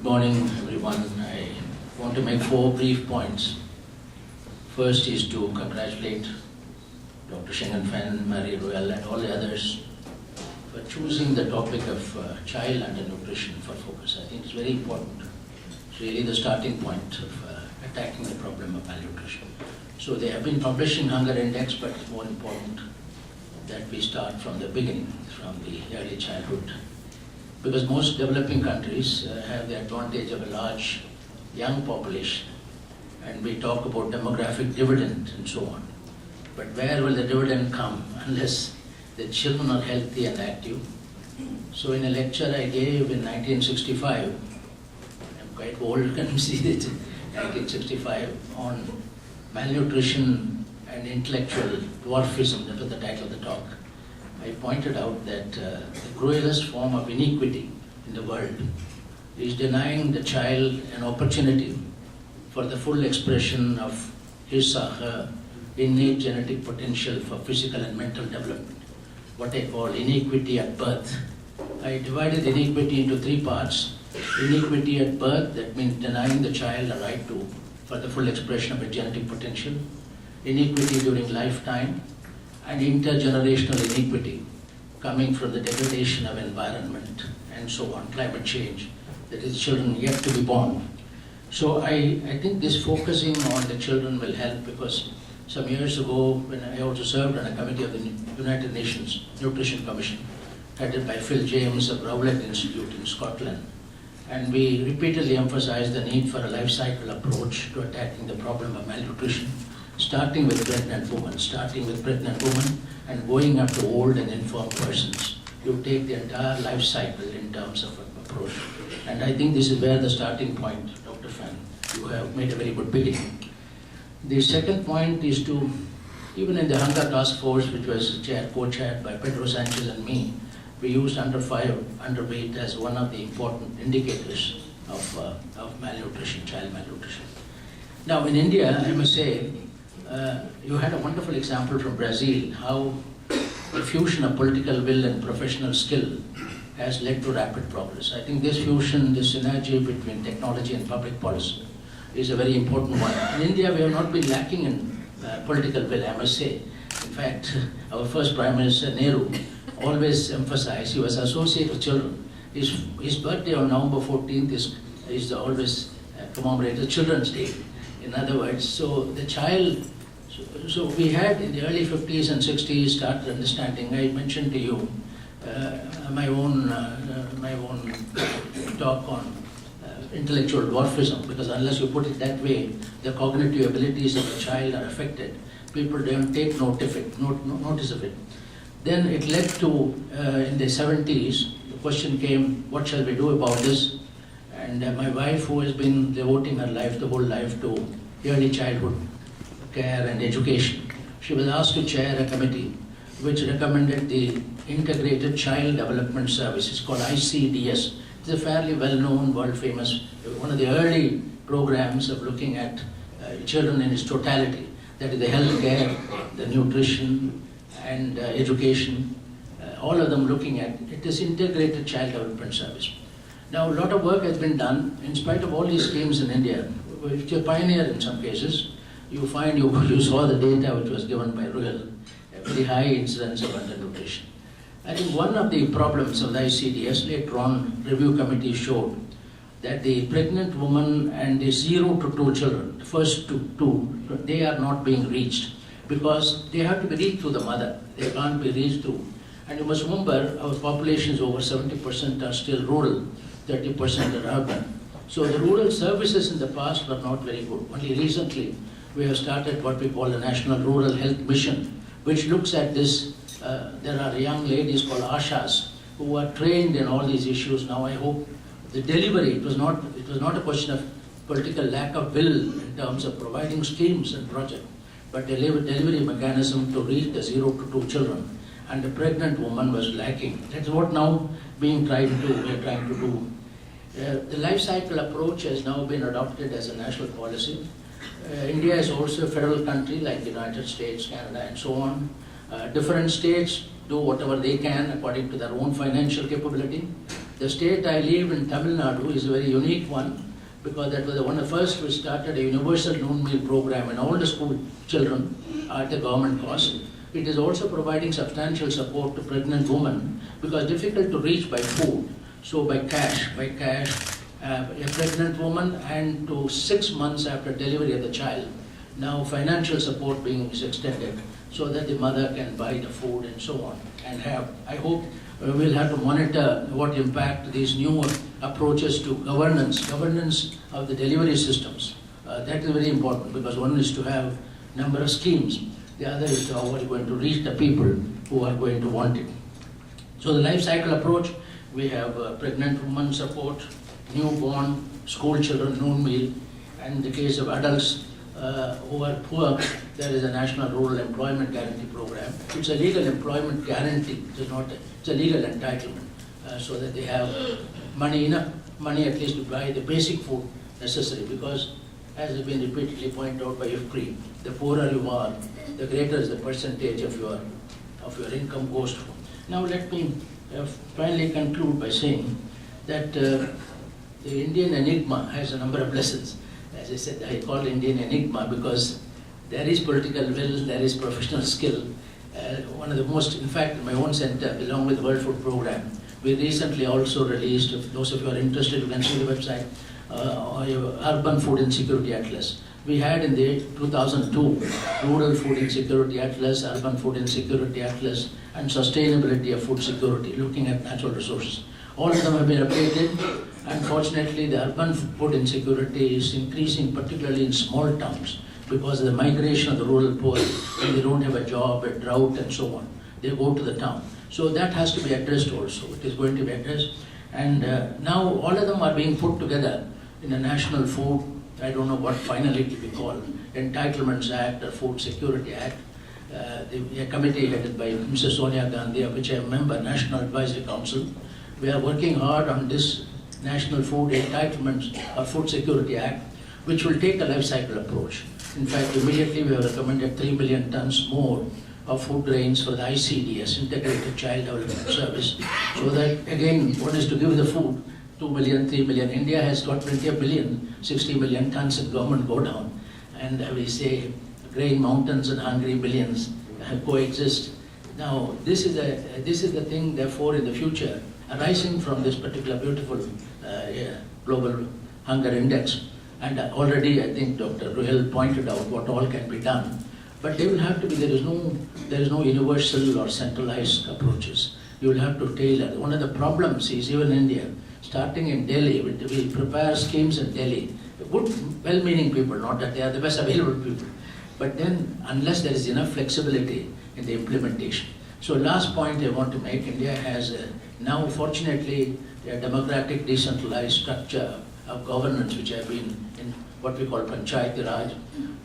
Good morning, everyone. I want to make 4 brief points. First is to congratulate Dr. Swaminathan, Mary Royal, and all the others for choosing the topic of child undernutrition for focus. I think it's very important. It's really the starting point of attacking the problem of malnutrition. So they have been publishing hunger index, but it's more important that we start from the beginning, from the early childhood. Because most developing countries have the advantage of a large young population, and we talk about demographic dividend and so on. But where will the dividend come unless the children are healthy and active? So in a lecture I gave in 1965, I'm quite old, can you see it, 1965, on malnutrition and intellectual dwarfism, that was the title of the talk. I pointed out that the cruelest form of inequity in the world is denying the child an opportunity for the full expression of his or her innate genetic potential for physical and mental development, what I call inequity at birth. I divided inequity into 3 parts. Inequity at birth, that means denying the child a right for the full expression of a genetic potential. Inequity during lifetime, and intergenerational inequity coming from the degradation of environment and so on, climate change, that is children yet to be born. So I think this focusing on the children will help, because some years ago, when I also served on a committee of the United Nations Nutrition Commission, headed by Phil James of Rowlett Institute in Scotland, and we repeatedly emphasized the need for a life cycle approach to attacking the problem of malnutrition, starting with pregnant women and going up to old and infirm persons. You take the entire life cycle in terms of approach. And I think this is where the starting point, Dr. Fan, you have made a very good beginning. The second point is to, even in the Hunger Task Force, which was co-chaired by Pedro Sanchez and me, we used underweight as one of the important indicators of malnutrition, child malnutrition. Now in India, I must say, you had a wonderful example from Brazil, how the fusion of political will and professional skill has led to rapid progress. I think this fusion, this synergy between technology and public policy is a very important one. In India, we have not been lacking in political will, I must say. In fact, our first Prime Minister, Nehru, always emphasized, he was associated with children. His birthday on November 14th is always commemorated Children's Day. In other words, so the child, so we had in the early 50s and 60s started understanding. I mentioned to you my own talk on intellectual dwarfism, because unless you put it that way, the cognitive abilities of a child are affected. People don't take notice of it. Then it led to, in the 70s, the question came, what shall we do about this? And my wife, who has been devoting her life, the whole life, to early childhood care and education, she was asked to chair a committee which recommended the Integrated Child Development Service. It's called ICDS. It's a fairly well-known, world-famous, one of the early programs of looking at children in its totality. That is the health care, the nutrition, and education, all of them looking at it is Integrated Child Development Service. Now, a lot of work has been done in spite of all these schemes in India. Which are pioneer in some cases. You find, you saw the data which was given by Ruel, a very high incidence of undernutrition. I think one of the problems of the ICDS, later on, review committee showed that the pregnant woman and the 0 to 2 children, the first two, they are not being reached because they have to be reached through the mother. They can't be reached through. And you must remember, our population is over 70% are still rural, 30% are urban. So the rural services in the past were not very good. Only recently, we have started what we call the National Rural Health Mission, which looks at this. There are young ladies called Ashas who are trained in all these issues. Now I hope the delivery, it was not a question of political lack of will in terms of providing schemes and projects, but delivery mechanism to reach the 0 to 2 children. And the pregnant woman was lacking. That's what now we are trying to do. The life cycle approach has now been adopted as a national policy. India is also a federal country like the United States, Canada, and so on. Different states do whatever they can according to their own financial capability. The state I live in, Tamil Nadu, is a very unique one because that was one of the first we started a universal noon meal program in all the school children at the government cost. It is also providing substantial support to pregnant women because difficult to reach by food. So by cash, a pregnant woman and to 6 months after delivery of the child. Now financial support being extended so that the mother can buy the food and so on and have. I hope we'll have to monitor what impact these new approaches to governance of the delivery systems. That is very important because one is to have number of schemes. The other is how are you going to reach the people who are going to want it. So the life cycle approach, we have pregnant women support, newborn, school children, noon meal, and in the case of adults who are poor, there is a National Rural Employment Guarantee Program. It's a legal employment guarantee, it's a legal entitlement, so that they have enough money at least to buy the basic food necessary because as has been repeatedly pointed out by IFPRI, the poorer you are, the greater is the percentage of your income goes to. Now let me finally conclude by saying that the Indian enigma has a number of lessons. As I said, I call it Indian enigma because there is political will, there is professional skill. One of the most, in fact, in my own center, along with the World Food Program, we recently also released, if those of you are interested, you can see the website, Urban Food Insecurity Atlas. We had in the 2002 Rural Food Insecurity Atlas, Urban Food Insecurity Atlas, and Sustainability of Food Security, looking at natural resources. All of them have been updated. Unfortunately, the urban food insecurity is increasing, particularly in small towns, because of the migration of the rural poor, when they don't have a job, a drought, and so on. They go to the town. So that has to be addressed also. It is going to be addressed. And now all of them are being put together in a national food, I don't know what finally it will be called, Entitlements Act or Food Security Act. A committee headed by Mrs. Sonia Gandhi, of which I am a member, National Advisory Council. We are working hard on this National Food Entitlements or Food Security Act, which will take a life cycle approach. In fact, immediately we have recommended 3 million tons more of food grains for the ICDS, Integrated Child Development Service, so that again, one is to give the food, 2 million, 3 million. India has got plenty of billion, 60 million tons in government go down. And we say grain mountains and hungry millions coexist. Now, this is the thing, therefore, in the future, arising from this particular beautiful global hunger index. And already I think Dr. Ruhel pointed out what all can be done. But they will have to be, there is no universal or centralized approaches. You will have to tailor. One of the problems is even in India, starting in Delhi, we prepare schemes in Delhi. Good, well-meaning people, not that they are the best available people. But then, unless there is enough flexibility in the implementation. So last point I want to make, India has now fortunately a democratic decentralized structure of governance which have been in what we call Panchayati Raj.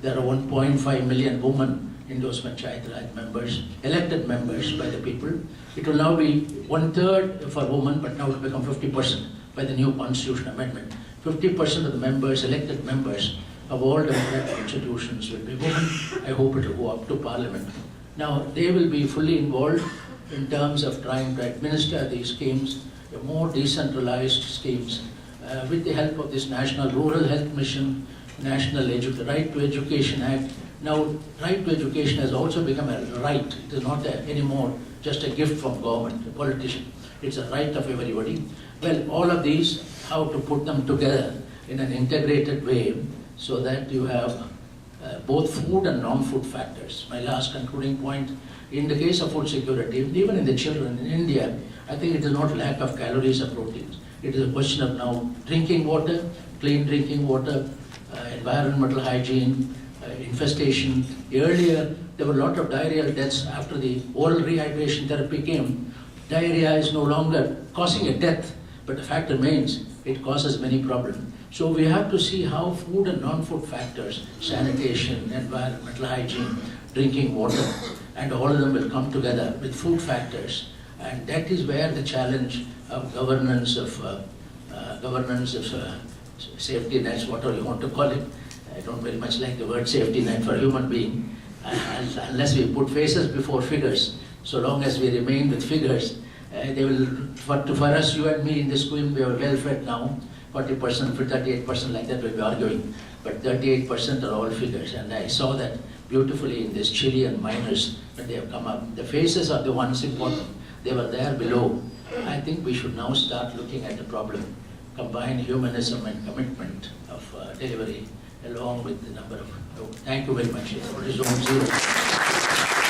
There are 1.5 million women in those Panchayati Raj members, elected members by the people. It will now be 1/3 for women, but now it will become 50% by the new constitution amendment. 50% of the members, elected members of all democratic institutions will be women. I hope it will go up to parliament. Now, they will be fully involved in terms of trying to administer these schemes, more decentralized schemes, with the help of this National Rural Health Mission, National Right to Education Act. Now, right to education has also become a right. It is not anymore just a gift from government, a politician. It's a right of everybody. Well, all of these, how to put them together in an integrated way so that you have both food and non-food factors. My last concluding point, in the case of food security, even in the children in India, I think it is not lack of calories or proteins. It is a question of now drinking water, clean drinking water, environmental hygiene, infestation. Earlier, there were a lot of diarrheal deaths after the oral rehydration therapy came. Diarrhea is no longer causing a death, but the fact remains, it causes many problems. So we have to see how food and non-food factors, sanitation, environmental hygiene, drinking water, and all of them will come together with food factors. And that is where the challenge of governance of safety nets, whatever you want to call it. I don't very much like the word safety net for a human being, unless we put faces before figures. So long as we remain with figures, They will, for us, you and me in this room, we are well fed now. 40%, 38% like that we'll be arguing. But 38% are all figures. And I saw that beautifully in this Chilean miners when they have come up. The faces are the ones important. They were there below. I think we should now start looking at the problem. Combine humanism and commitment of delivery along with the number of... Thank you very much. It is zero.